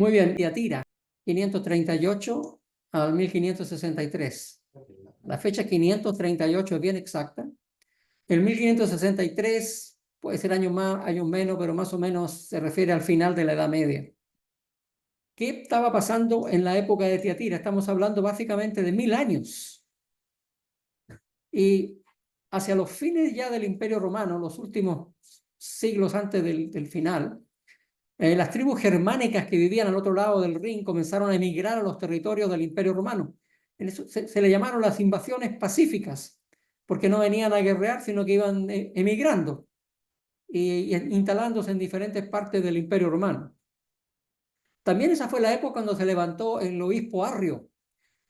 Muy bien, Tiatira, 538 al 1563. La fecha 538 es bien exacta. El 1563 puede ser año más, año menos, pero más o menos se refiere al final de la Edad Media. ¿Qué estaba pasando en la época de Tiatira? Estamos hablando básicamente de 1000 años. Y hacia los fines ya del Imperio Romano, los últimos siglos antes del final, las tribus germánicas que vivían al otro lado del Rin comenzaron a emigrar a los territorios del Imperio Romano. Se le llamaron las invasiones pacíficas, porque no venían a guerrear, sino que iban emigrando y instalándose en diferentes partes del Imperio Romano. También esa fue la época cuando se levantó el obispo Arrio.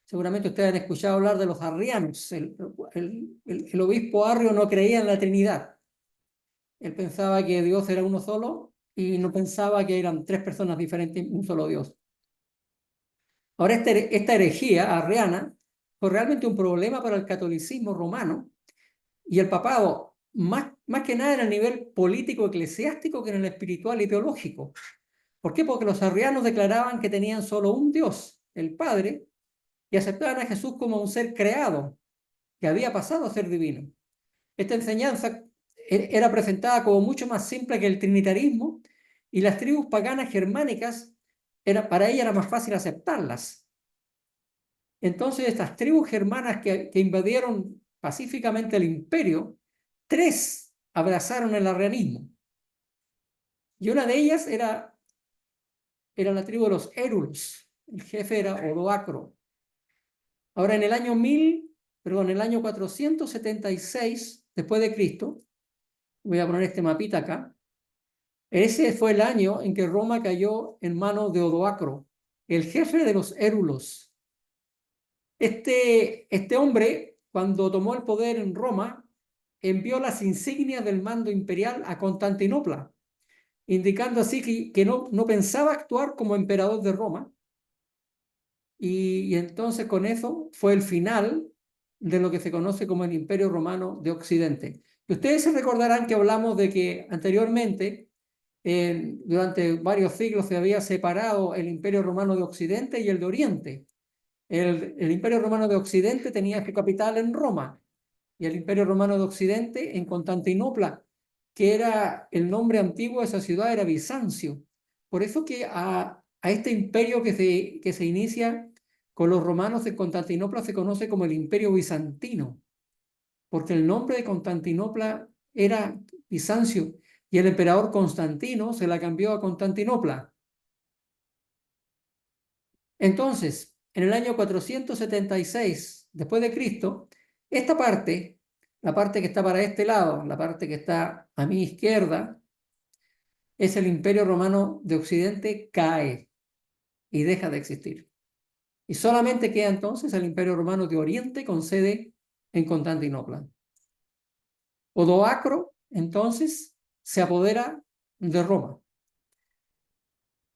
Seguramente ustedes han escuchado hablar de los arrianos. El obispo Arrio no creía en la Trinidad. Él pensaba que Dios era uno solo y no pensaba que eran tres personas diferentes, un solo Dios. Ahora, esta herejía arriana fue realmente un problema para el catolicismo romano y el papado, más que nada en el nivel político-eclesiástico que en el espiritual y teológico. ¿Por qué? Porque los arrianos declaraban que tenían solo un Dios, el Padre, y aceptaban a Jesús como un ser creado, que había pasado a ser divino. Esta enseñanza era presentada como mucho más simple que el trinitarismo, y las tribus paganas germánicas, para ellas era más fácil aceptarlas. Entonces, estas tribus germanas que invadieron pacíficamente el imperio, 3 abrazaron el arrianismo. Y una de ellas era la tribu de los érulos. El jefe era Odoacro. Ahora, en el año 476 después de Cristo, voy a poner este mapita acá, ese fue el año en que Roma cayó en manos de Odoacro, el jefe de los érulos. Este hombre, cuando tomó el poder en Roma, envió las insignias del mando imperial a Constantinopla, indicando así que no pensaba actuar como emperador de Roma. Y entonces con eso fue el final de lo que se conoce como el Imperio Romano de Occidente. Y ustedes se recordarán que hablamos de que anteriormente, durante varios siglos, se había separado el Imperio Romano de Occidente y el de Oriente. El Imperio Romano de Occidente tenía su capital en Roma y el Imperio Romano de Occidente en Constantinopla, que era el nombre antiguo de esa ciudad, era Bizancio. Por eso que a este imperio que se inicia con los romanos de Constantinopla se conoce como el Imperio Bizantino, porque el nombre de Constantinopla era Bizancio y el emperador Constantino se la cambió a Constantinopla. Entonces, en el año 476 después de Cristo, esta parte, la parte que está para este lado, la parte que está a mi izquierda, es el Imperio Romano de Occidente, cae y deja de existir. Y solamente queda entonces el Imperio Romano de Oriente con sede en Constantinopla. Odoacro, entonces, se apodera de Roma.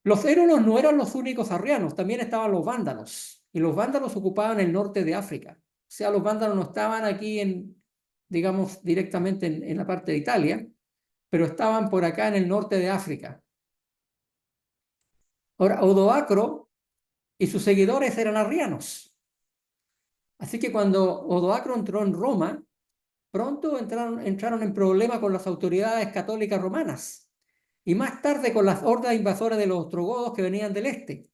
Los érulos no eran los únicos arrianos, también estaban los vándalos, y los vándalos ocupaban el norte de África. O sea, los vándalos no estaban aquí digamos, directamente en la parte de Italia, pero estaban por acá en el norte de África. Ahora, Odoacro y sus seguidores eran arrianos. Así que cuando Odoacro entró en Roma, pronto entraron en problemas con las autoridades católicas romanas y más tarde con las hordas invasoras de los ostrogodos que venían del este.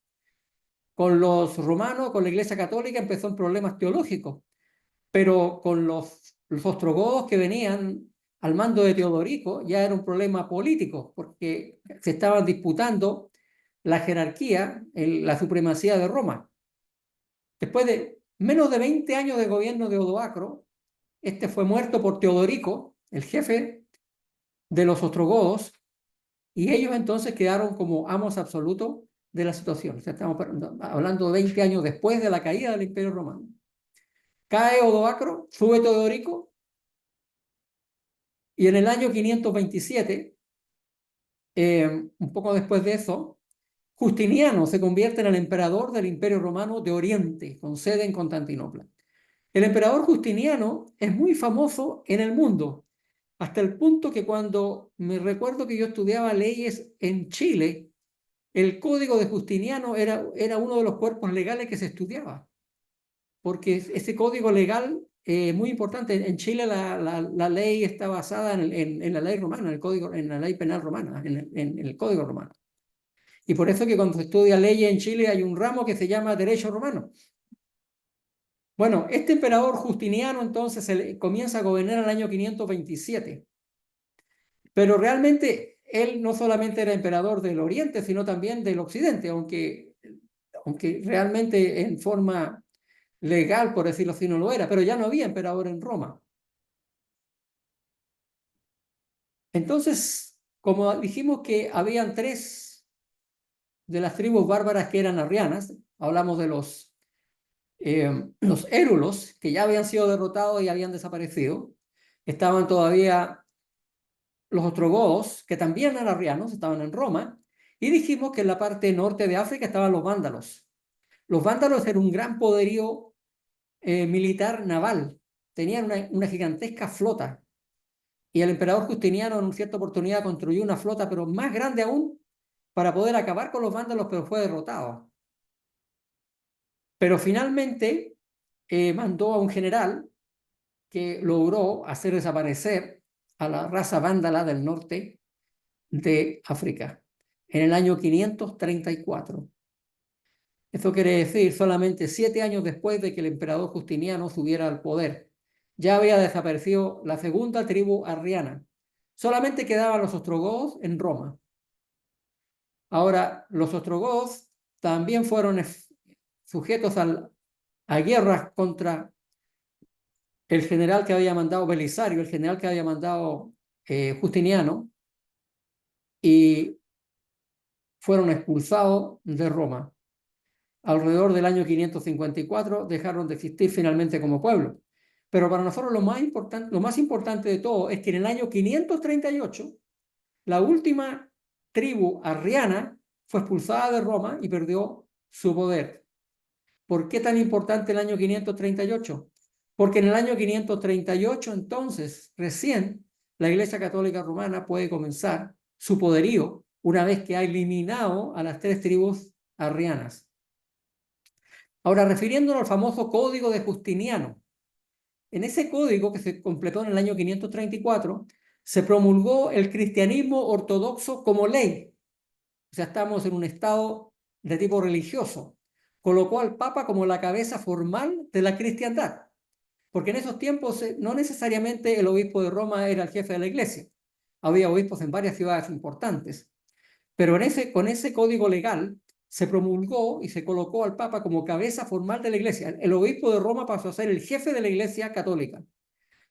Con los romanos, con la Iglesia Católica, empezó en problemas teológicos, pero con los ostrogodos que venían al mando de Teodorico ya era un problema político, porque se estaban disputando la jerarquía, la supremacía de Roma. Después de menos de 20 años de gobierno de Odoacro, este fue muerto por Teodorico, el jefe de los ostrogodos, y ellos entonces quedaron como amos absolutos de la situación. O sea, estamos hablando de 20 años después de la caída del Imperio Romano. Cae Odoacro, sube Teodorico, y en el año 527, un poco después de eso, Justiniano se convierte en el emperador del Imperio Romano de Oriente, con sede en Constantinopla. El emperador Justiniano es muy famoso en el mundo, hasta el punto que cuando me recuerdo que yo estudiaba leyes en Chile, el Código de Justiniano era uno de los cuerpos legales que se estudiaba, porque ese código legal es muy importante. En Chile la ley está basada en la ley romana, en el código, en la ley penal romana, en el código romano. Y por eso que cuando se estudia leyes en Chile hay un ramo que se llama Derecho Romano. Bueno, este emperador Justiniano entonces comienza a gobernar en el año 527, pero realmente él no solamente era emperador del Oriente, sino también del Occidente, aunque realmente en forma legal, por decirlo así, no lo era, pero ya no había emperador en Roma. Entonces, como dijimos que habían tres de las tribus bárbaras que eran arrianas, hablamos de los érulos, que ya habían sido derrotados y habían desaparecido. Estaban todavía los ostrogodos, que también eran arrianos, estaban en Roma. Y dijimos que en la parte norte de África estaban los vándalos. Los vándalos eran un gran poderío militar naval. Tenían una gigantesca flota. Y el emperador Justiniano en una cierta oportunidad construyó una flota, pero más grande aún, para poder acabar con los vándalos, pero fue derrotado. Pero finalmente mandó a un general que logró hacer desaparecer a la raza vándala del norte de África en el año 534. Eso quiere decir solamente 7 años después de que el emperador Justiniano subiera al poder. Ya había desaparecido la segunda tribu arriana. Solamente quedaban los ostrogodos en Roma. Ahora, los ostrogodos también fueron sujetos a guerras contra el general que había mandado Belisario, el general que había mandado Justiniano, y fueron expulsados de Roma. Alrededor del año 554 dejaron de existir finalmente como pueblo. Pero para nosotros lo más importante de todo es que en el año 538 la última tribu arriana fue expulsada de Roma y perdió su poder. ¿Por qué tan importante el año 538? Porque en el año 538 entonces recién la Iglesia Católica Romana puede comenzar su poderío una vez que ha eliminado a las tres tribus arrianas. Ahora, refiriéndonos al famoso Código de Justiniano, en ese código que se completó en el año 534, se promulgó el cristianismo ortodoxo como ley. O sea, estamos en un estado de tipo religioso. Colocó al Papa como la cabeza formal de la cristiandad, porque en esos tiempos no necesariamente el obispo de Roma era el jefe de la iglesia. Había obispos en varias ciudades importantes, pero con ese código legal se promulgó y se colocó al Papa como cabeza formal de la iglesia. El obispo de Roma pasó a ser el jefe de la iglesia católica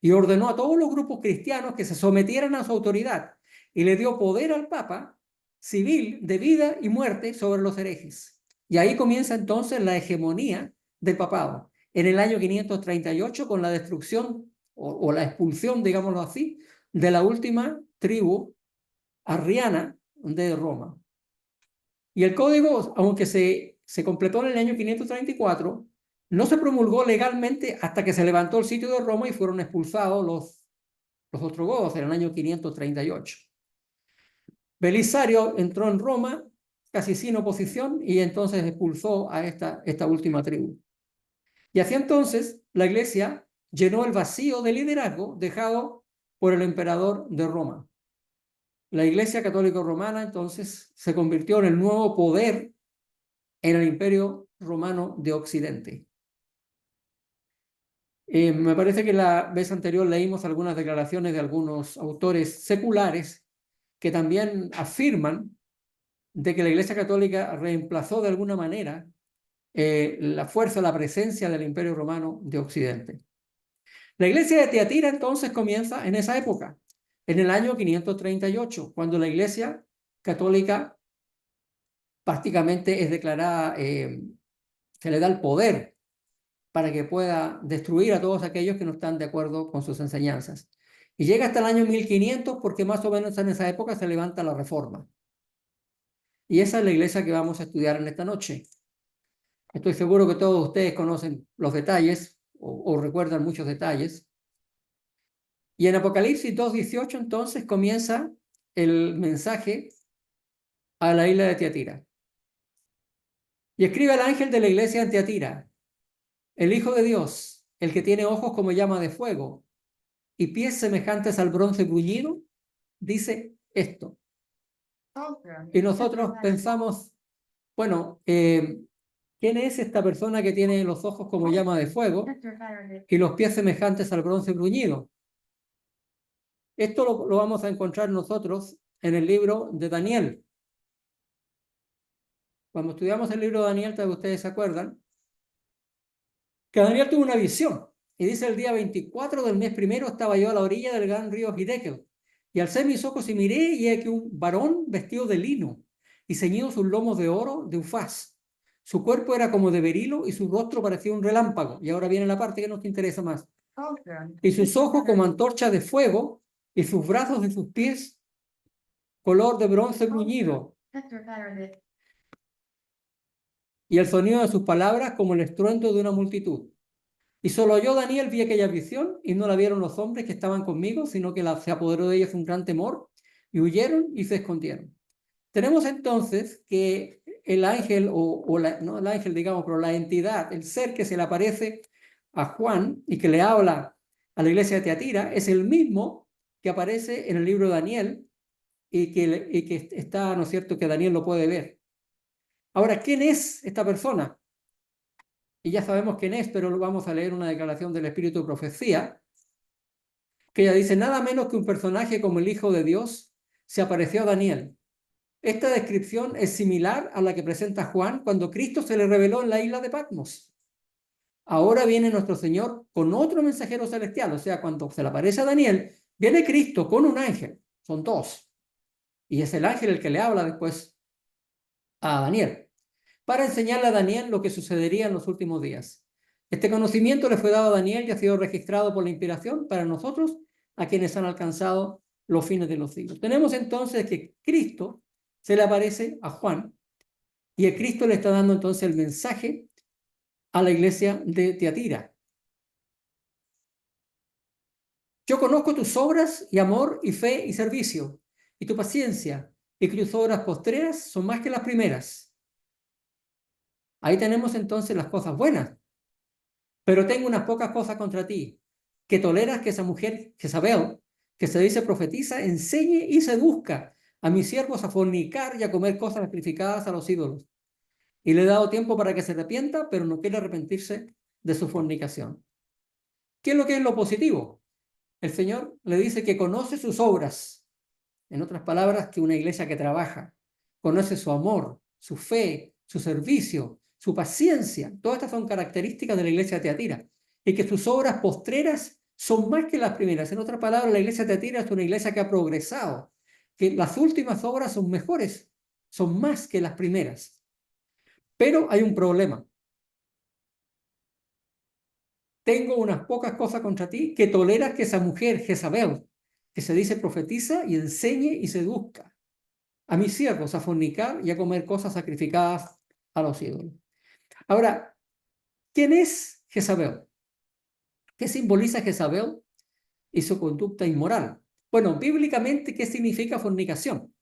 y ordenó a todos los grupos cristianos que se sometieran a su autoridad y le dio poder al Papa civil de vida y muerte sobre los herejes. Y ahí comienza entonces la hegemonía del papado. En el año 538, con la destrucción o la expulsión, digámoslo así, de la última tribu arriana de Roma. Y el código, aunque se completó en el año 534, no se promulgó legalmente hasta que se levantó el sitio de Roma y fueron expulsados los ostrogodos en el año 538. Belisario entró en Roma casi sin oposición y entonces expulsó a esta última tribu. Y así entonces la iglesia llenó el vacío de liderazgo dejado por el emperador de Roma. La Iglesia Católica Romana entonces se convirtió en el nuevo poder en el Imperio Romano de Occidente. Me parece que la vez anterior leímos algunas declaraciones de algunos autores seculares que también afirman de que la Iglesia Católica reemplazó de alguna manera la fuerza, la presencia del Imperio Romano de Occidente. La Iglesia de Tiatira entonces comienza en esa época, en el año 538, cuando la Iglesia Católica prácticamente es declarada, se le da el poder para que pueda destruir a todos aquellos que no están de acuerdo con sus enseñanzas. Y llega hasta el año 1500 porque más o menos en esa época se levanta la Reforma. Y esa es la iglesia que vamos a estudiar en esta noche. Estoy seguro que todos ustedes conocen los detalles o recuerdan muchos detalles. Y en Apocalipsis 2:18 entonces comienza el mensaje a la isla de Tiatira. Y escribe al ángel de la iglesia en Tiatira, el Hijo de Dios, el que tiene ojos como llama de fuego y pies semejantes al bronce bruñido, dice esto. Y nosotros pensamos, bueno, ¿quién es esta persona que tiene los ojos como llama de fuego y los pies semejantes al bronce bruñido? Esto lo vamos a encontrar nosotros en el libro de Daniel. Cuando estudiamos el libro de Daniel, tal vez ustedes se acuerdan, que Daniel tuvo una visión. Y dice, el día 24 del mes primero estaba yo a la orilla del gran río Hiddekel. Y alcé mis ojos y miré, y he aquí un varón vestido de lino y ceñido sus lomos de oro de Ufaz. Su cuerpo era como de berilo y su rostro parecía un relámpago. Y ahora viene la parte que nos interesa más. Y sus ojos como antorchas de fuego y sus brazos y sus pies color de bronce bruñido. Y el sonido de sus palabras como el estruendo de una multitud. Y solo yo, Daniel, vi aquella visión y no la vieron los hombres que estaban conmigo, sino que se apoderó de ellos un gran temor y huyeron y se escondieron. Tenemos entonces que el ángel, no el ángel, digamos, pero la entidad, el ser que se le aparece a Juan y que le habla a la iglesia de Tiatira, es el mismo que aparece en el libro de Daniel y que está, ¿no es cierto?, que Daniel lo puede ver. Ahora, ¿quién es esta persona? Y ya sabemos quién es, pero vamos a leer una declaración del Espíritu de Profecía, que ella dice, nada menos que un personaje como el Hijo de Dios se apareció a Daniel. Esta descripción es similar a la que presenta Juan cuando Cristo se le reveló en la isla de Patmos. Ahora viene nuestro Señor con otro mensajero celestial, o sea, cuando se le aparece a Daniel, viene Cristo con un ángel, son dos, y es el ángel el que le habla después a Daniel, para enseñarle a Daniel lo que sucedería en los últimos días. Este conocimiento le fue dado a Daniel y ha sido registrado por la inspiración para nosotros, a quienes han alcanzado los fines de los siglos. Tenemos entonces que Cristo se le aparece a Juan y el Cristo le está dando entonces el mensaje a la iglesia de Tiatira. Yo conozco tus obras y amor y fe y servicio y tu paciencia y que tus obras postreras son más que las primeras. Ahí tenemos entonces las cosas buenas. Pero tengo unas pocas cosas contra ti, que toleras que esa mujer, Jezabel, que se dice profetiza, enseñe y seduzca a mis siervos a fornicar y a comer cosas sacrificadas a los ídolos. Y le he dado tiempo para que se arrepienta, pero no quiere arrepentirse de su fornicación. ¿Qué es lo que es lo positivo? El Señor le dice que conoce sus obras. En otras palabras, que una iglesia que trabaja, conoce su amor, su fe, su servicio, su paciencia. Todas estas son características de la iglesia de Tiatira. Y que sus obras postreras son más que las primeras. En otras palabras, la iglesia de Tiatira es una iglesia que ha progresado, que las últimas obras son mejores, son más que las primeras. Pero hay un problema. Tengo unas pocas cosas contra ti, que toleras que esa mujer, Jezabel, que se dice profetiza y enseñe y seduzca a mis siervos a fornicar y a comer cosas sacrificadas a los ídolos. Ahora, ¿quién es Jezabel? ¿Qué simboliza Jezabel y su conducta inmoral? Bueno, bíblicamente, ¿qué significa fornicación?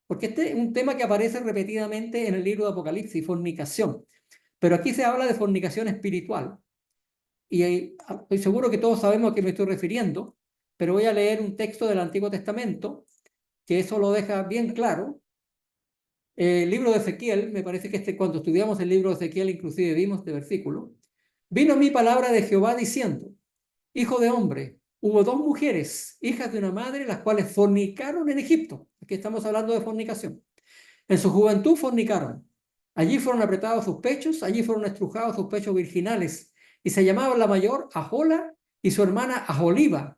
Porque este es un tema que aparece repetidamente en el libro de Apocalipsis, fornicación. Pero aquí se habla de fornicación espiritual. Y estoy seguro que todos sabemos a qué me estoy refiriendo, pero voy a leer un texto del Antiguo Testamento que eso lo deja bien claro. El libro de Ezequiel, me parece que cuando estudiamos el libro de Ezequiel inclusive vimos este versículo. Vino mi palabra de Jehová diciendo, hijo de hombre, hubo dos mujeres, hijas de una madre, las cuales fornicaron en Egipto. Aquí estamos hablando de fornicación. En su juventud fornicaron. Allí fueron apretados sus pechos, allí fueron estrujados sus pechos virginales. Y se llamaban la mayor Ahola y su hermana Aholiba,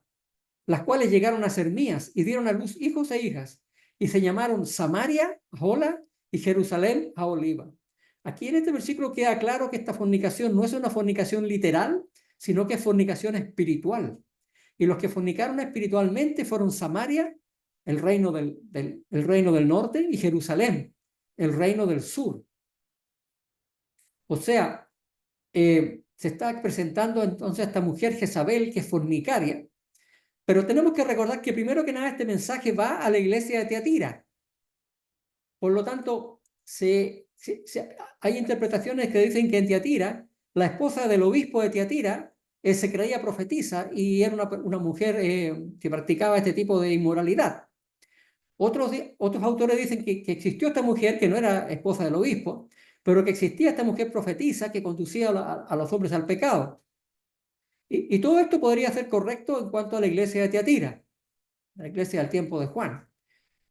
las cuales llegaron a ser mías y dieron a luz hijos e hijas. Y se llamaron Samaria, Ahola, y Jerusalén, Aholiba. Aquí en este versículo queda claro que esta fornicación no es una fornicación literal, sino que es fornicación espiritual. Y los que fornicaron espiritualmente fueron Samaria, el reino del norte, y Jerusalén, el reino del sur. O sea, se está presentando entonces a esta mujer Jezabel, que es fornicaria. Pero tenemos que recordar que primero que nada este mensaje va a la iglesia de Tiatira. Por lo tanto, se hay interpretaciones que dicen que en Tiatira, la esposa del obispo de Tiatira se creía profetisa y era una mujer que practicaba este tipo de inmoralidad. Otros autores dicen que existió esta mujer que no era esposa del obispo, pero que existía esta mujer profetisa que conducía a los hombres al pecado. Y todo esto podría ser correcto en cuanto a la iglesia de Tiatira, la iglesia del tiempo de Juan.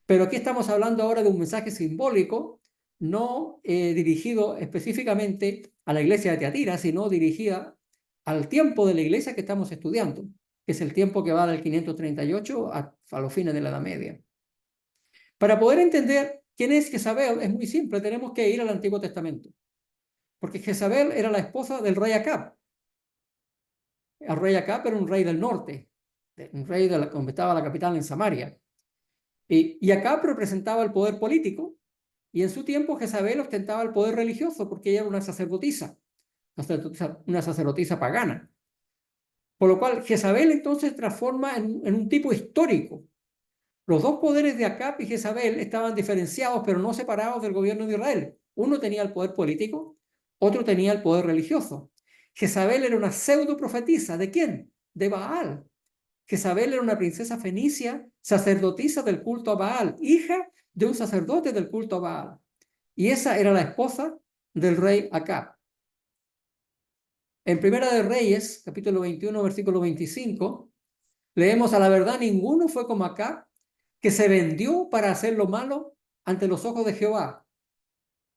Pero aquí estamos hablando ahora de un mensaje simbólico, no dirigido específicamente a la iglesia de Tiatira, sino dirigida al tiempo de la iglesia que estamos estudiando, que es el tiempo que va del 538 a los fines de la Edad Media. Para poder entender quién es Jezabel es muy simple, tenemos que ir al Antiguo Testamento, porque Jezabel era la esposa del rey Acab. El rey Acab era un rey del norte, un rey donde estaba la capital en Samaria. Y Acab representaba el poder político, y en su tiempo Jezabel ostentaba el poder religioso, porque ella era una sacerdotisa pagana. Por lo cual Jezabel entonces transforma en un tipo histórico. Los dos poderes de Acab y Jezabel estaban diferenciados, pero no separados del gobierno de Israel. Uno tenía el poder político, otro tenía el poder religioso. Jezabel era una pseudo profetisa. ¿De quién? De Baal. Jezabel era una princesa fenicia, sacerdotisa del culto a Baal, hija de un sacerdote del culto a Baal. Y esa era la esposa del rey Acab. En Primera de Reyes, capítulo 21, versículo 25, leemos: a la verdad ninguno fue como Acab, que se vendió para hacer lo malo ante los ojos de Jehová.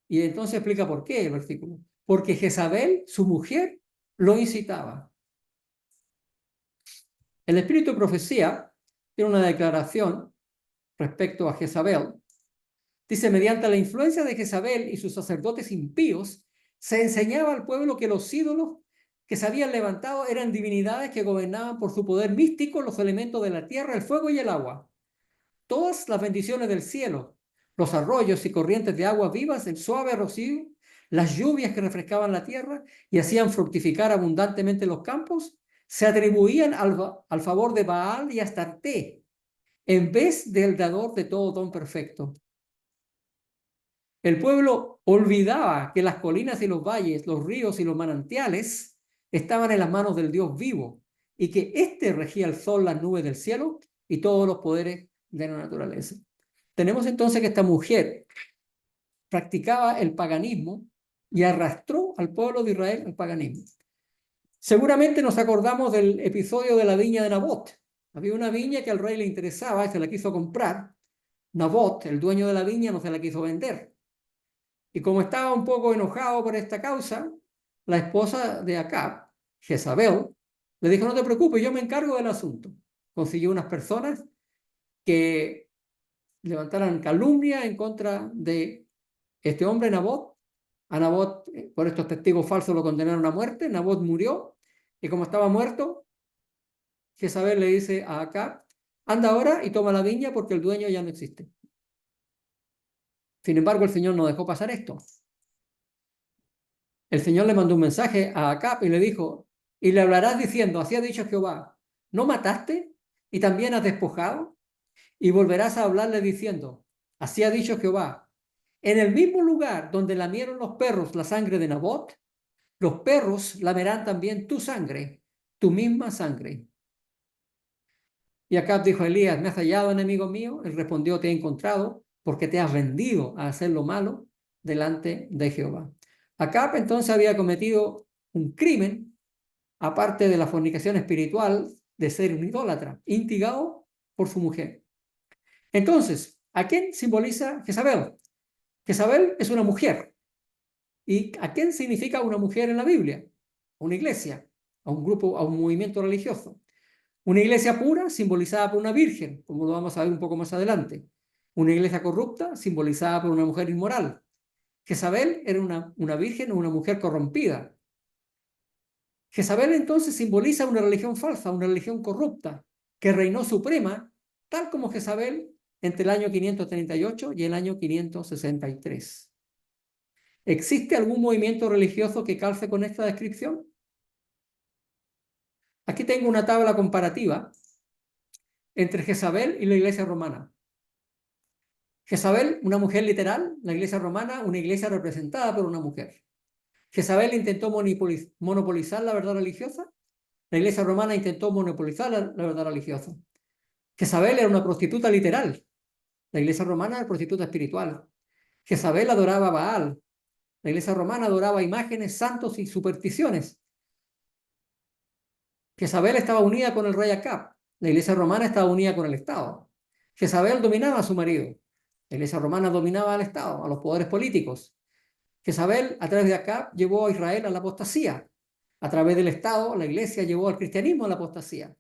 Y entonces explica por qué el versículo. Porque Jezabel, su mujer, lo incitaba. El espíritu de profecía tiene una declaración respecto a Jezabel. Dice: mediante la influencia de Jezabel y sus sacerdotes impíos, se enseñaba al pueblo que los ídolos que se habían levantado eran divinidades que gobernaban por su poder místico los elementos de la tierra, el fuego y el agua. Todas las bendiciones del cielo, los arroyos y corrientes de agua vivas, el suave rocío, las lluvias que refrescaban la tierra y hacían fructificar abundantemente los campos, se atribuían al favor de Baal y Astarte, en vez del dador de todo don perfecto. El pueblo olvidaba que las colinas y los valles, los ríos y los manantiales estaban en las manos del Dios vivo y que éste regía el sol, las nubes del cielo y todos los poderes de la naturaleza. Tenemos entonces que esta mujer practicaba el paganismo y arrastró al pueblo de Israel al paganismo. Seguramente nos acordamos del episodio de la viña de Nabot. Había una viña que al rey le interesaba y se la quiso comprar. Nabot, el dueño de la viña, no se la quiso vender. Y como estaba un poco enojado por esta causa, la esposa de Acab, Jezabel, le dijo: no te preocupes, yo me encargo del asunto. Consiguió unas personas que levantaran calumnia en contra de este hombre, Nabot. A Nabot, por estos testigos falsos, lo condenaron a muerte. Nabot murió, y como estaba muerto, Jezabel le dice a Acab: anda ahora y toma la viña porque el dueño ya no existe. Sin embargo, el Señor no dejó pasar esto. El Señor le mandó un mensaje a Acab y le dijo: y le hablarás diciendo: así ha dicho Jehová, ¿no mataste y también has despojado? Y volverás a hablarle diciendo: así ha dicho Jehová, en el mismo lugar donde lamieron los perros la sangre de Nabot, los perros lamerán también tu sangre, tu misma sangre. Y Acab dijo a Elías: ¿me has hallado, enemigo mío? Él respondió: te he encontrado, porque te has vendido a hacer lo malo delante de Jehová. Acab entonces había cometido un crimen, aparte de la fornicación espiritual, de ser un idólatra, instigado por su mujer. Entonces, ¿a quién simboliza Jezabel? Jezabel es una mujer. ¿Y a quién significa una mujer en la Biblia? A una iglesia, a un grupo, a un movimiento religioso. Una iglesia pura simbolizada por una virgen, como lo vamos a ver un poco más adelante. Una iglesia corrupta simbolizada por una mujer inmoral. Jezabel era una virgen o una mujer corrompida. Jezabel entonces simboliza una religión falsa, una religión corrupta, que reinó suprema, tal como Jezabel, entre el año 538 y el año 563. ¿Existe algún movimiento religioso que calce con esta descripción? Aquí tengo una tabla comparativa entre Jezabel y la iglesia romana. Jezabel, una mujer literal, la iglesia romana, una iglesia representada por una mujer. Jezabel intentó monopolizar la verdad religiosa, la iglesia romana intentó monopolizar la verdad religiosa. Jezabel era una prostituta literal, la iglesia romana era prostituta espiritual. Jezabel adoraba a Baal, la iglesia romana adoraba imágenes, santos y supersticiones. Jezabel estaba unida con el rey Acab, la iglesia romana estaba unida con el Estado. Jezabel dominaba a su marido, la iglesia romana dominaba al Estado, a los poderes políticos. Jezabel, a través de Acab, llevó a Israel a la apostasía. A través del Estado, la iglesia llevó al cristianismo a la apostasía.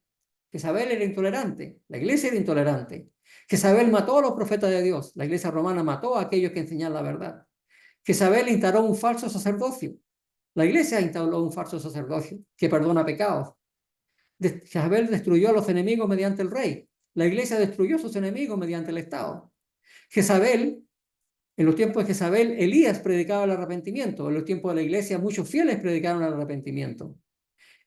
Jezabel era intolerante, la iglesia era intolerante. Jezabel mató a los profetas de Dios, la iglesia romana mató a aquellos que enseñaban la verdad. Jezabel instaló un falso sacerdocio, la iglesia instaló un falso sacerdocio que perdona pecados. Jezabel destruyó a los enemigos mediante el rey, la iglesia destruyó a sus enemigos mediante el Estado. Jezabel, en los tiempos de Jezabel, Elías predicaba el arrepentimiento, en los tiempos de la iglesia muchos fieles predicaron el arrepentimiento.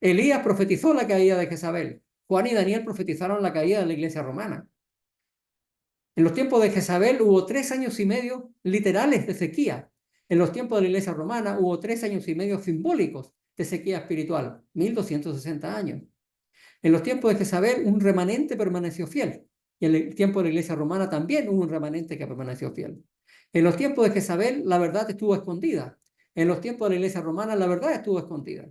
Elías profetizó la caída de Jezabel, Juan y Daniel profetizaron la caída de la iglesia romana. En los tiempos de Jezabel hubo 3 años y medio literales de sequía. En los tiempos de la iglesia romana hubo 3 años y medio simbólicos de sequía espiritual, 1260 años. En los tiempos de Jezabel un remanente permaneció fiel. Y en el tiempo de la iglesia romana también hubo un remanente que permaneció fiel. En los tiempos de Jezabel la verdad estuvo escondida. En los tiempos de la iglesia romana la verdad estuvo escondida.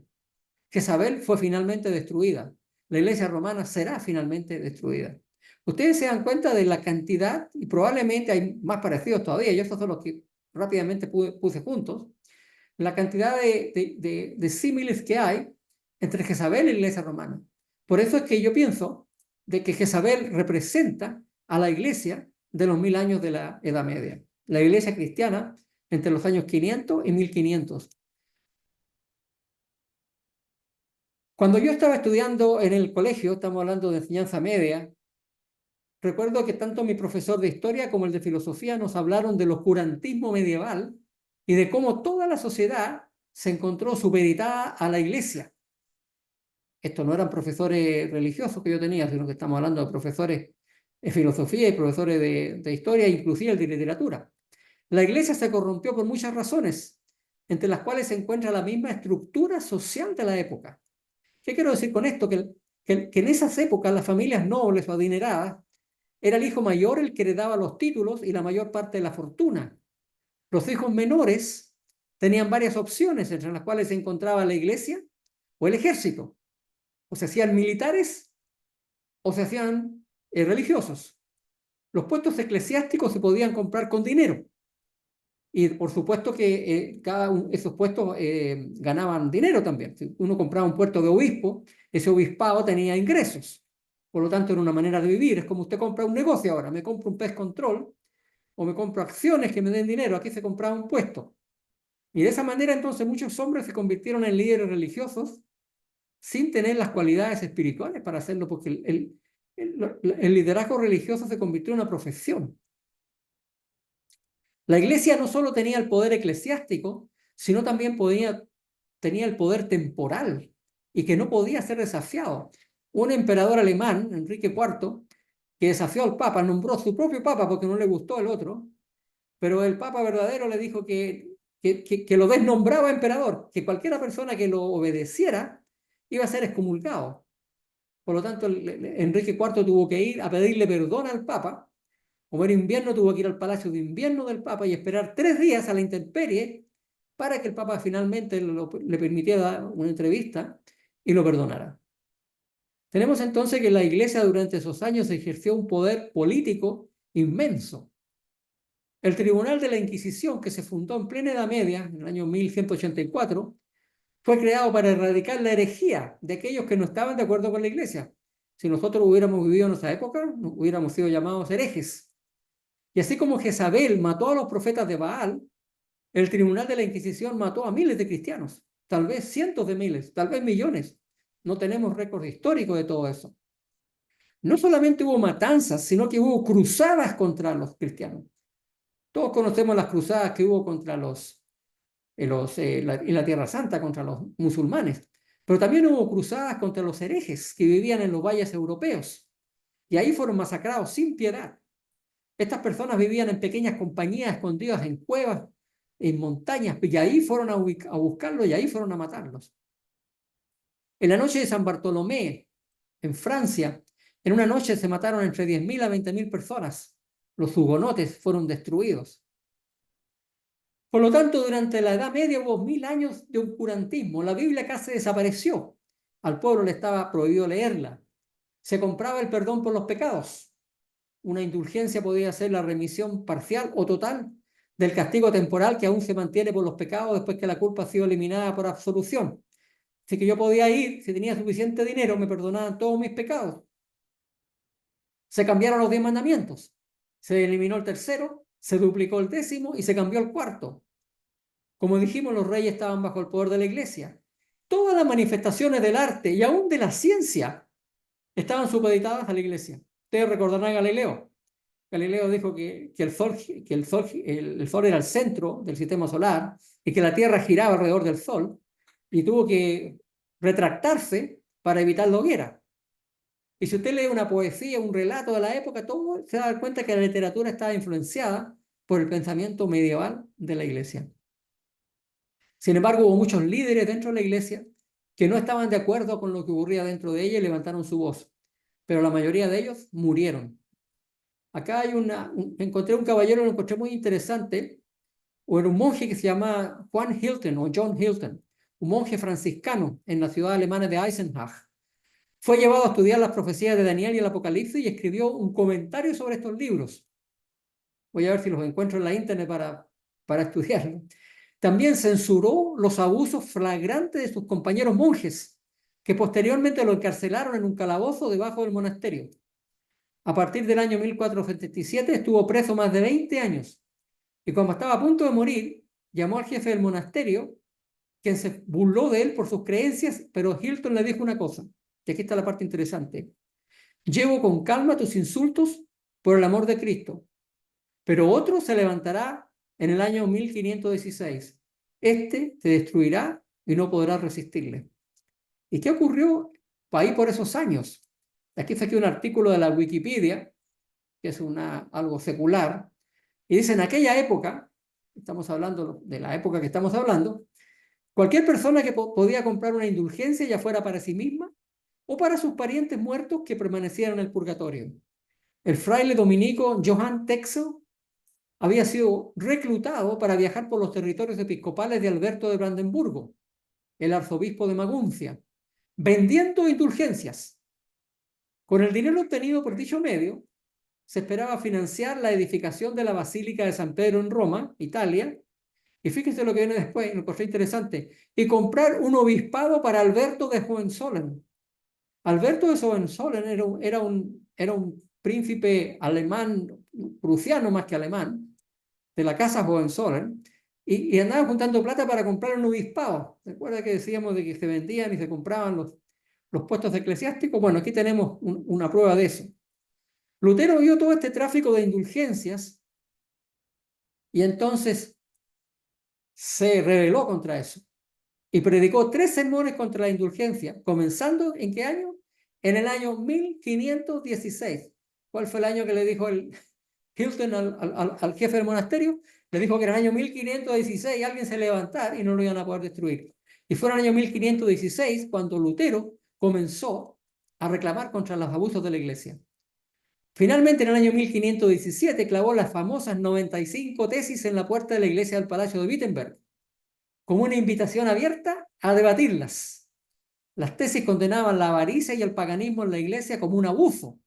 Jezabel fue finalmente destruida. La iglesia romana será finalmente destruida. Ustedes se dan cuenta de la cantidad, y probablemente hay más parecidos todavía, yo estos son los que rápidamente puse juntos, la cantidad de símiles que hay entre Jezabel y la iglesia romana. Por eso es que yo pienso de que Jezabel representa a la iglesia de los 1000 años de la Edad Media. La iglesia cristiana entre los años 500 y 1500. Cuando yo estaba estudiando en el colegio, estamos hablando de enseñanza media, recuerdo que tanto mi profesor de historia como el de filosofía nos hablaron del oscurantismo medieval y de cómo toda la sociedad se encontró supeditada a la iglesia. Estos no eran profesores religiosos que yo tenía, sino que estamos hablando de profesores de filosofía y profesores de historia, inclusive de literatura. La iglesia se corrompió por muchas razones, entre las cuales se encuentra la misma estructura social de la época. ¿Qué quiero decir con esto? Que en esas épocas las familias nobles o adineradas era el hijo mayor el que heredaba los títulos y la mayor parte de la fortuna. Los hijos menores tenían varias opciones, entre las cuales se encontraba la iglesia o el ejército. O se hacían militares o se hacían religiosos. Los puestos eclesiásticos se podían comprar con dinero. Y por supuesto que esos puestos ganaban dinero también. Si uno compraba un puesto de obispo, ese obispado tenía ingresos. Por lo tanto, era una manera de vivir. Es como usted compra un negocio ahora. Me compro un pest control o me compro acciones que me den dinero. Aquí se compraba un puesto. Y de esa manera entonces muchos hombres se convirtieron en líderes religiosos sin tener las cualidades espirituales para hacerlo, porque el liderazgo religioso se convirtió en una profesión. La iglesia no solo tenía el poder eclesiástico, sino también tenía el poder temporal y que no podía ser desafiado. Un emperador alemán, Enrique IV, que desafió al Papa, nombró a su propio Papa porque no le gustó el otro, pero el Papa verdadero le dijo que lo desnombraba emperador, que cualquiera persona que lo obedeciera iba a ser excomulgado. Por lo tanto, Enrique IV tuvo que ir a pedirle perdón al Papa. Como era invierno, tuvo que ir al palacio de invierno del Papa y esperar 3 días a la intemperie para que el Papa finalmente le permitiera una entrevista y lo perdonara. Tenemos entonces que la Iglesia durante esos años ejerció un poder político inmenso. El Tribunal de la Inquisición, que se fundó en plena Edad Media, en el año 1184, fue creado para erradicar la herejía de aquellos que no estaban de acuerdo con la Iglesia. Si nosotros hubiéramos vivido en esa época, hubiéramos sido llamados herejes. Y así como Jezabel mató a los profetas de Baal, el Tribunal de la Inquisición mató a miles de cristianos, tal vez cientos de miles, tal vez millones. No tenemos récord histórico de todo eso. No solamente hubo matanzas, sino que hubo cruzadas contra los cristianos. Todos conocemos las cruzadas que hubo contra en la Tierra Santa, contra los musulmanes. Pero también hubo cruzadas contra los herejes que vivían en los valles europeos. Y ahí fueron masacrados sin piedad. Estas personas vivían en pequeñas compañías escondidas en cuevas, en montañas, y ahí fueron a buscarlos y ahí fueron a matarlos. En la noche de San Bartolomé, en Francia, en una noche se mataron entre 10.000 a 20.000 personas. Los hugonotes fueron destruidos. Por lo tanto, durante la Edad Media hubo 1000 años de oscurantismo. La Biblia casi desapareció. Al pueblo le estaba prohibido leerla. Se compraba el perdón por los pecados. Una indulgencia podía ser la remisión parcial o total del castigo temporal que aún se mantiene por los pecados después que la culpa ha sido eliminada por absolución. Así que yo podía ir, si tenía suficiente dinero, me perdonaban todos mis pecados. Se cambiaron los 10 mandamientos. Se eliminó el tercero, se duplicó el 10º y se cambió el cuarto. Como dijimos, los reyes estaban bajo el poder de la iglesia. Todas las manifestaciones del arte y aún de la ciencia estaban supeditadas a la iglesia. Ustedes recordarán a Galileo. Galileo dijo que el Sol era el centro del sistema solar y que la Tierra giraba alrededor del Sol, y tuvo que retractarse para evitar la hoguera. Y si usted lee una poesía, un relato de la época, todo se da cuenta que la literatura estaba influenciada por el pensamiento medieval de la iglesia. Sin embargo, hubo muchos líderes dentro de la iglesia que no estaban de acuerdo con lo que ocurría dentro de ella y levantaron su voz, pero la mayoría de ellos murieron. Acá hay encontré un caballero, lo encontré muy interesante, o era un monje que se llama Juan Hilton o John Hilton, un monje franciscano en la ciudad alemana de Eisenach. Fue llevado a estudiar las profecías de Daniel y el Apocalipsis y escribió un comentario sobre estos libros. Voy a ver si los encuentro en la internet para estudiarlo. También censuró los abusos flagrantes de sus compañeros monjes, que posteriormente lo encarcelaron en un calabozo debajo del monasterio. A partir del año 1477 estuvo preso más de 20 años y cuando estaba a punto de morir, llamó al jefe del monasterio, quien se burló de él por sus creencias, pero Hilton le dijo una cosa, y aquí está la parte interesante: llevo con calma tus insultos por el amor de Cristo, pero otro se levantará en el año 1516. Este te destruirá y no podrás resistirle. ¿Y qué ocurrió ahí por esos años? Aquí saqué un artículo de la Wikipedia, que es algo secular, y dice: en aquella época, estamos hablando de la época que estamos hablando, cualquier persona que podía comprar una indulgencia, ya fuera para sí misma o para sus parientes muertos que permanecieran en el purgatorio. El fraile dominico Johann Texel había sido reclutado para viajar por los territorios episcopales de Alberto de Brandenburgo, el arzobispo de Maguncia, vendiendo indulgencias. Con el dinero obtenido por dicho medio, se esperaba financiar la edificación de la Basílica de San Pedro en Roma, Italia, y fíjense lo que viene después, lo que fue interesante, y comprar un obispado para Alberto de Hohenzollern. Alberto de Hohenzollern era un príncipe alemán, prusiano más que alemán, de la casa Hohenzollern, y andaba juntando plata para comprar un obispado. ¿Recuerda que decíamos de que se vendían y se compraban los puestos eclesiásticos? Bueno, aquí tenemos una prueba de eso. Lutero vio todo este tráfico de indulgencias y entonces se rebeló contra eso y predicó 3 sermones contra la indulgencia, comenzando ¿en qué año? En el año 1516. ¿Cuál fue el año que le dijo el Hilton al jefe del monasterio? Le dijo que en el año 1516 alguien se levantara y no lo iban a poder destruir. Y fue en el año 1516 cuando Lutero comenzó a reclamar contra los abusos de la iglesia. Finalmente, en el año 1517, clavó las famosas 95 tesis en la puerta de la iglesia del Palacio de Wittenberg, como una invitación abierta a debatirlas. Las tesis condenaban la avaricia y el paganismo en la iglesia como un abuso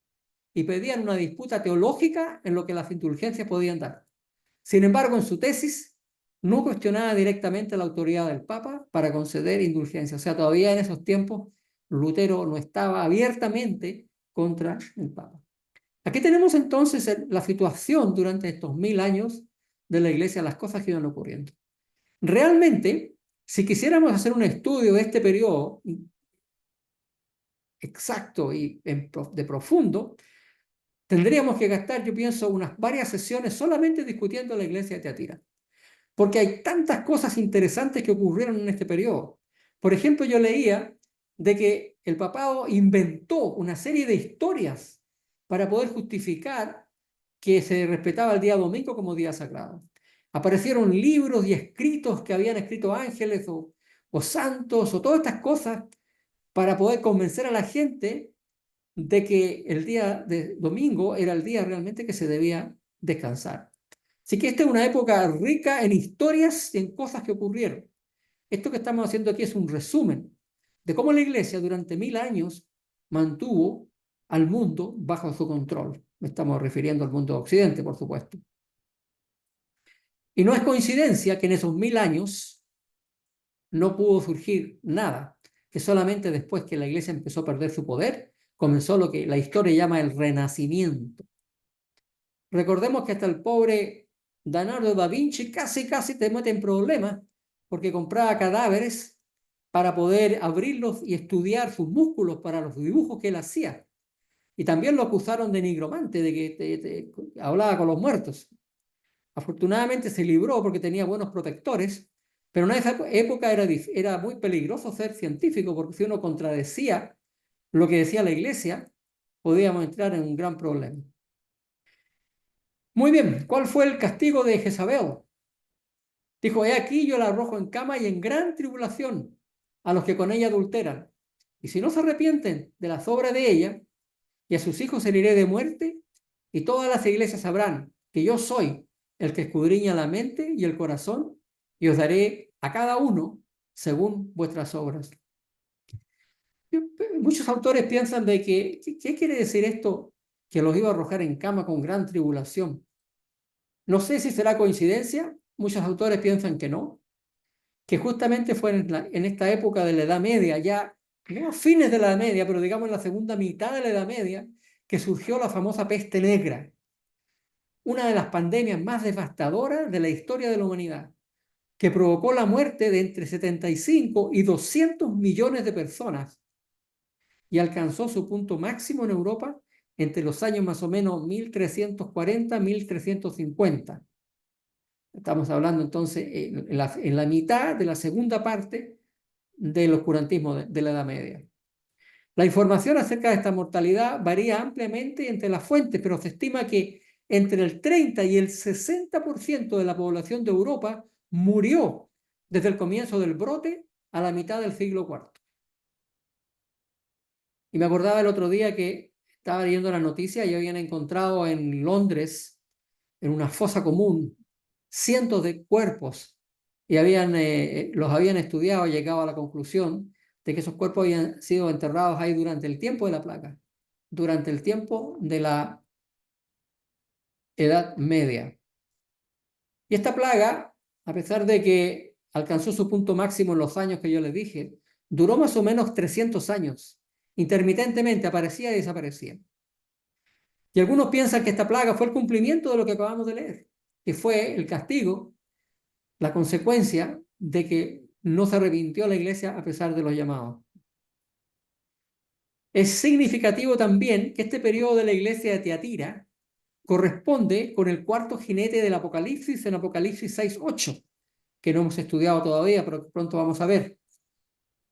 y pedían una disputa teológica en lo que las indulgencias podían dar. Sin embargo, en su tesis no cuestionaba directamente la autoridad del Papa para conceder indulgencias. O sea, todavía en esos tiempos Lutero no estaba abiertamente contra el Papa. Aquí tenemos entonces la situación durante estos 1000 años de la iglesia, las cosas que iban ocurriendo. Realmente, si quisiéramos hacer un estudio de este periodo exacto y de profundo, tendríamos que gastar, yo pienso, varias sesiones solamente discutiendo la iglesia de Tiatira, porque hay tantas cosas interesantes que ocurrieron en este periodo. Por ejemplo, yo leía de que el papado inventó una serie de historias para poder justificar que se respetaba el día domingo como día sagrado. Aparecieron libros y escritos que habían escrito ángeles o santos o todas estas cosas para poder convencer a la gente de que el día de domingo era el día realmente que se debía descansar. Así que esta es una época rica en historias y en cosas que ocurrieron. Esto que estamos haciendo aquí es un resumen de cómo la Iglesia durante 1000 años mantuvo al mundo bajo su control. Me estamos refiriendo al mundo de Occidente, por supuesto. Y no es coincidencia que en esos 1000 años no pudo surgir nada, que solamente después que la Iglesia empezó a perder su poder, comenzó lo que la historia llama el Renacimiento. Recordemos que hasta el pobre Leonardo da Vinci casi te mete en problemas porque compraba cadáveres para poder abrirlos y estudiar sus músculos para los dibujos que él hacía. Y también lo acusaron de nigromante, de que hablaba con los muertos. Afortunadamente se libró porque tenía buenos protectores, pero en esa época era muy peligroso ser científico porque si uno contradecía lo que decía la Iglesia, podíamos entrar en un gran problema. Muy bien, ¿cuál fue el castigo de Jezabel? Dijo, he aquí yo la arrojo en cama y en gran tribulación a los que con ella adulteran. Y si no se arrepienten de las obras de ella, y a sus hijos heriré de muerte, y todas las iglesias sabrán que yo soy el que escudriña la mente y el corazón, y os daré a cada uno según vuestras obras. Muchos autores piensan de que, ¿qué quiere decir esto? Que los iba a arrojar en cama con gran tribulación. No sé si será coincidencia, muchos autores piensan que no, que justamente fue en esta época de la Edad Media, ya no a fines de la Edad Media, pero digamos en la segunda mitad de la Edad Media, que surgió la famosa peste negra, una de las pandemias más devastadoras de la historia de la humanidad, que provocó la muerte de entre 75 y 200 millones de personas y alcanzó su punto máximo en Europa entre los años más o menos 1340-1350. Estamos hablando entonces en la mitad de la segunda parte del oscurantismo de la Edad Media. La información acerca de esta mortalidad varía ampliamente entre las fuentes, pero se estima que entre el 30 y el 60% de la población de Europa murió desde el comienzo del brote a la mitad del siglo IV. Y me acordaba el otro día que estaba leyendo la noticia y habían encontrado en Londres, en una fosa común, cientos de cuerpos y los habían estudiado y llegado a la conclusión de que esos cuerpos habían sido enterrados ahí durante el tiempo de la plaga, durante el tiempo de la Edad Media. Y esta plaga, a pesar de que alcanzó su punto máximo en los años que yo les dije, duró más o menos 300 años. Intermitentemente aparecía y desaparecía. Y algunos piensan que esta plaga fue el cumplimiento de lo que acabamos de leer, que fue el castigo, la consecuencia de que no se arrepintió la iglesia a pesar de los llamados. Es significativo también que este periodo de la iglesia de Tiatira corresponde con el cuarto jinete del Apocalipsis en Apocalipsis 6:8, que no hemos estudiado todavía, pero pronto vamos a ver.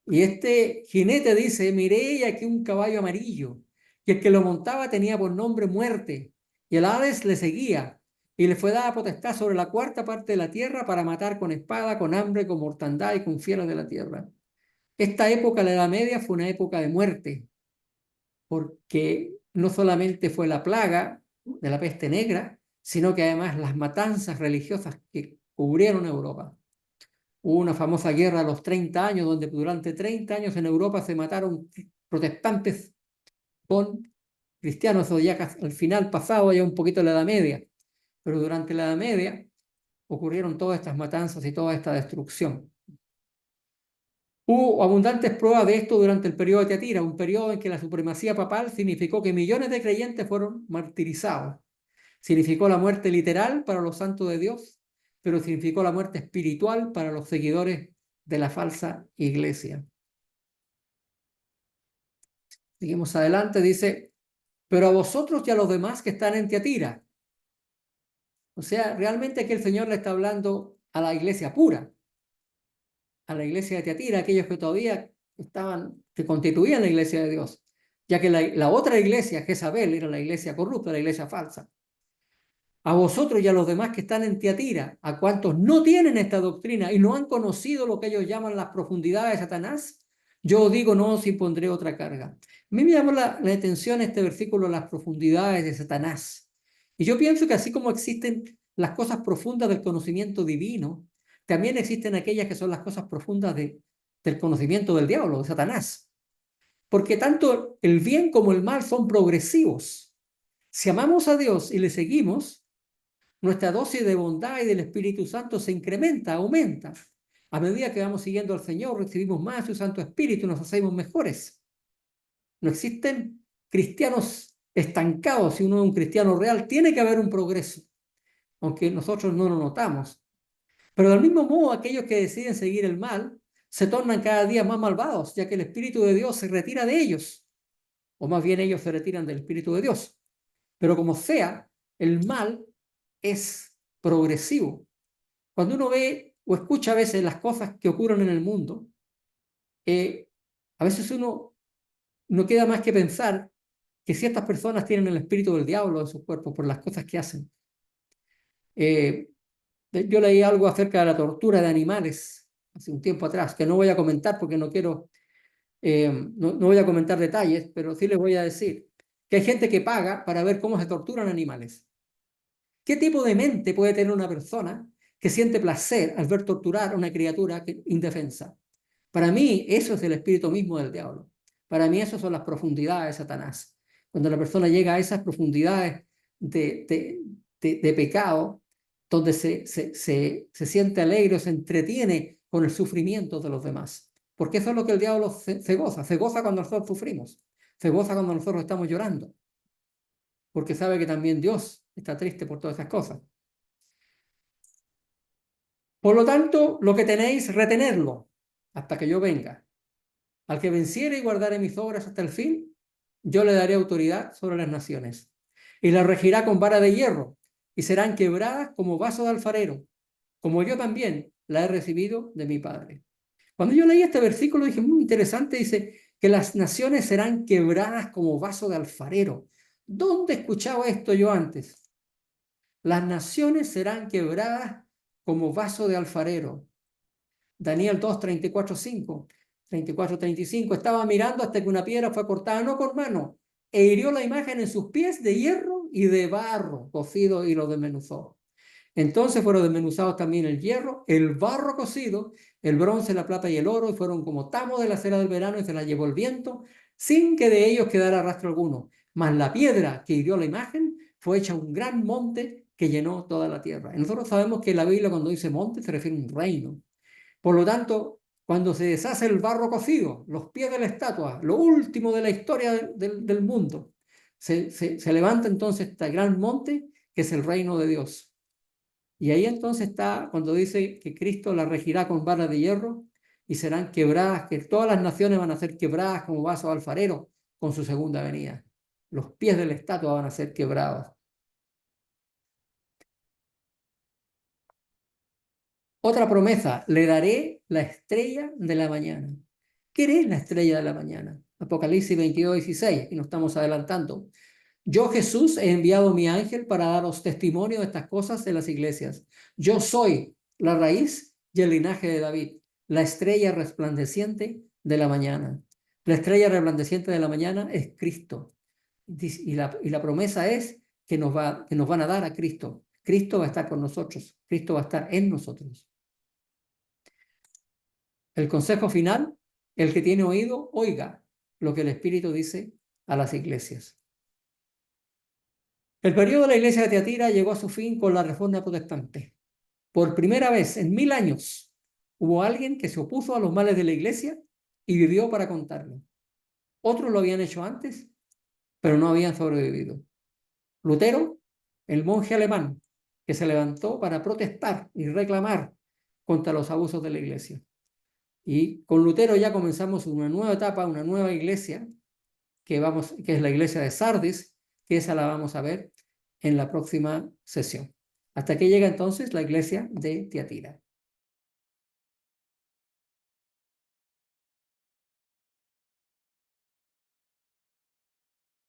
Y este jinete dice, miré aquí un caballo amarillo, y el que lo montaba tenía por nombre Muerte, y el Hades le seguía, y le fue dada potestad sobre la cuarta parte de la tierra para matar con espada, con hambre, con mortandad y con fieras de la tierra. Esta época, la Edad Media, fue una época de muerte, porque no solamente fue la plaga de la peste negra, sino que además las matanzas religiosas que cubrieron Europa. Hubo una famosa guerra a los 30 años, donde durante 30 años en Europa se mataron protestantes con cristianos, o ya al final pasado ya un poquito la Edad Media, pero durante la Edad Media ocurrieron todas estas matanzas y toda esta destrucción. Hubo abundantes pruebas de esto durante el periodo de Tiatira, un periodo en que la supremacía papal significó que millones de creyentes fueron martirizados. Significó la muerte literal para los santos de Dios, pero significó la muerte espiritual para los seguidores de la falsa iglesia. Seguimos adelante, dice, pero a vosotros y a los demás que están en Tiatira. O sea, realmente aquí el Señor le está hablando a la iglesia pura, a la iglesia de Tiatira, aquellos que todavía que constituían la iglesia de Dios, ya que la otra iglesia, Jezabel, era la iglesia corrupta, la iglesia falsa. A vosotros y a los demás que están en Tiatira, a cuantos no tienen esta doctrina y no han conocido lo que ellos llaman las profundidades de Satanás, yo os digo, no os impondré otra carga. A mí me llamó la atención este versículo, las profundidades de Satanás. Y yo pienso que así como existen las cosas profundas del conocimiento divino, también existen aquellas que son las cosas profundas del conocimiento del diablo, de Satanás. Porque tanto el bien como el mal son progresivos. Si amamos a Dios y le seguimos, nuestra dosis de bondad y del Espíritu Santo se incrementa, aumenta. A medida que vamos siguiendo al Señor, recibimos más de su Santo Espíritu, nos hacemos mejores. No existen cristianos estancados. Si uno es un cristiano real, tiene que haber un progreso, aunque nosotros no lo notamos. Pero del mismo modo, aquellos que deciden seguir el mal se tornan cada día más malvados, ya que el Espíritu de Dios se retira de ellos, o más bien ellos se retiran del Espíritu de Dios. Pero como sea, el mal es progresivo. Cuando uno ve o escucha a veces las cosas que ocurren en el mundo, a veces uno no queda más que pensar que ciertas personas tienen el espíritu del diablo en sus cuerpos por las cosas que hacen. Yo leí algo acerca de la tortura de animales hace un tiempo atrás, que no voy a comentar porque no quiero, no voy a comentar detalles, pero sí les voy a decir que hay gente que paga para ver cómo se torturan animales. ¿Qué tipo de mente puede tener una persona que siente placer al ver torturar a una criatura indefensa? Para mí, eso es el espíritu mismo del diablo. Para mí, eso son las profundidades de Satanás. Cuando la persona llega a esas profundidades de pecado, donde se siente alegre o se entretiene con el sufrimiento de los demás. Porque eso es lo que el diablo se goza. Se goza cuando nosotros sufrimos. Se goza cuando nosotros estamos llorando. Porque sabe que también Dios está triste por todas esas cosas. Por lo tanto, lo que tenéis, retenerlo hasta que yo venga. Al que venciere y guardare mis obras hasta el fin, yo le daré autoridad sobre las naciones. Y las regirá con vara de hierro, y serán quebradas como vaso de alfarero, como yo también la he recibido de mi Padre. Cuando yo leí este versículo dije, muy interesante, dice que las naciones serán quebradas como vaso de alfarero. ¿Dónde he escuchado esto yo antes? Las naciones serán quebradas como vaso de alfarero. Daniel 2, 34, 5, 34, 35. Estaba mirando hasta que una piedra fue cortada, no con mano, e hirió la imagen en sus pies de hierro y de barro cocido y lo desmenuzó. Entonces fueron desmenuzados también el hierro, el barro cocido, el bronce, la plata y el oro, y fueron como tamo de la cera del verano y se la llevó el viento, sin que de ellos quedara rastro alguno. Mas la piedra que hirió la imagen fue hecha un gran monte que llenó toda la tierra. Y nosotros sabemos que la Biblia cuando dice monte se refiere a un reino. Por lo tanto, cuando se deshace el barro cocido, los pies de la estatua, lo último de la historia del mundo, se levanta entonces este gran monte que es el reino de Dios. Y ahí entonces está cuando dice que Cristo la regirá con vara de hierro y serán quebradas, que todas las naciones van a ser quebradas como vaso de alfarero con su segunda venida. Los pies de la estatua van a ser quebrados. Otra promesa, le daré la estrella de la mañana. ¿Qué es la estrella de la mañana? Apocalipsis 22, 16, y nos estamos adelantando. Yo, Jesús, he enviado mi ángel para daros testimonio de estas cosas en las iglesias. Yo soy la raíz y el linaje de David, la estrella resplandeciente de la mañana. La estrella resplandeciente de la mañana es Cristo. Y la promesa es que nos van a dar a Cristo. Cristo va a estar con nosotros. Cristo va a estar en nosotros. El consejo final, el que tiene oído, oiga lo que el Espíritu dice a las iglesias. El periodo de la iglesia de Tiatira llegó a su fin con la reforma protestante. Por primera vez en 1000 años hubo alguien que se opuso a los males de la iglesia y vivió para contarlo. Otros lo habían hecho antes, pero no habían sobrevivido. Lutero, el monje alemán, que se levantó para protestar y reclamar contra los abusos de la iglesia. Y con Lutero ya comenzamos una nueva etapa, una nueva iglesia, que es la iglesia de Sardis, que esa la vamos a ver en la próxima sesión. Hasta que llega entonces la iglesia de Tiatira.